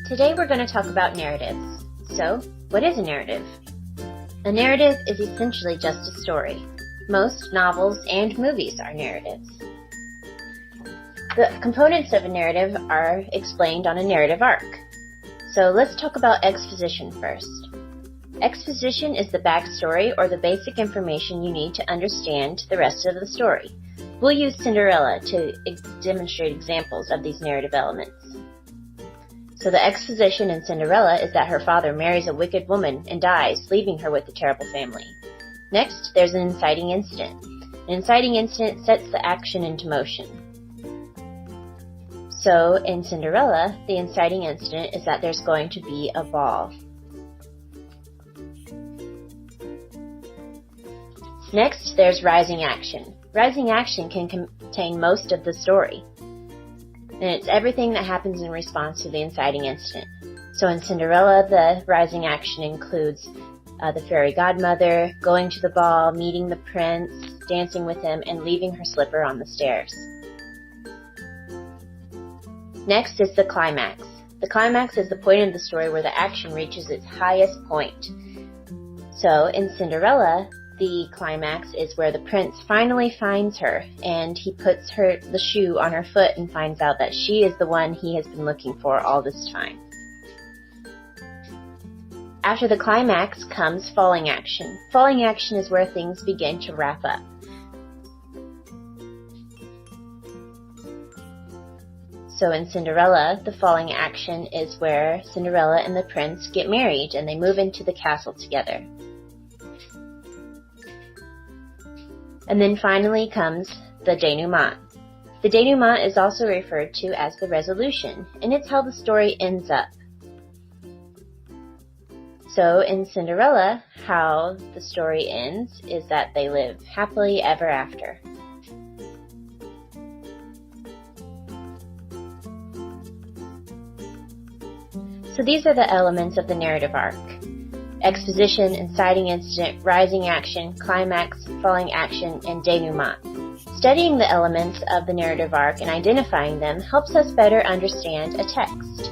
Today we're going to talk about narratives. So, what is a narrative? A narrative is essentially just a story. Most novels and movies are narratives. The components of a narrative are explained on a narrative arc. So let's talk about exposition first. Exposition is the backstory or the basic information you need to understand the rest of the story. We'll use Cinderella to demonstrate examples of these narrative elements. So the exposition in Cinderella is that her father marries a wicked woman and dies, leaving her with a terrible family. Next, there's an inciting incident. An inciting incident sets the action into motion. So in Cinderella, the inciting incident is that there's going to be a ball. Next, there's rising action. Rising action can contain most of the story. And it's everything that happens in response to the inciting incident. So in Cinderella, the rising action includes the fairy godmother, going to the ball, meeting the prince, dancing with him, and leaving her slipper on the stairs. Next is the climax. The climax is the point of the story where the action reaches its highest point. So in Cinderella, the climax is where the prince finally finds her, and he puts the shoe on her foot and finds out that she is the one he has been looking for all this time. After the climax comes falling action. Falling action is where things begin to wrap up. So in Cinderella, the falling action is where Cinderella and the prince get married and they move into the castle together. And then finally comes the denouement. The denouement is also referred to as the resolution, and it's how the story ends up. So in Cinderella, how the story ends is that they live happily ever after. So these are the elements of the narrative arc. Exposition, inciting incident, rising action, climax, falling action, and denouement. Studying the elements of the narrative arc and identifying them helps us better understand a text.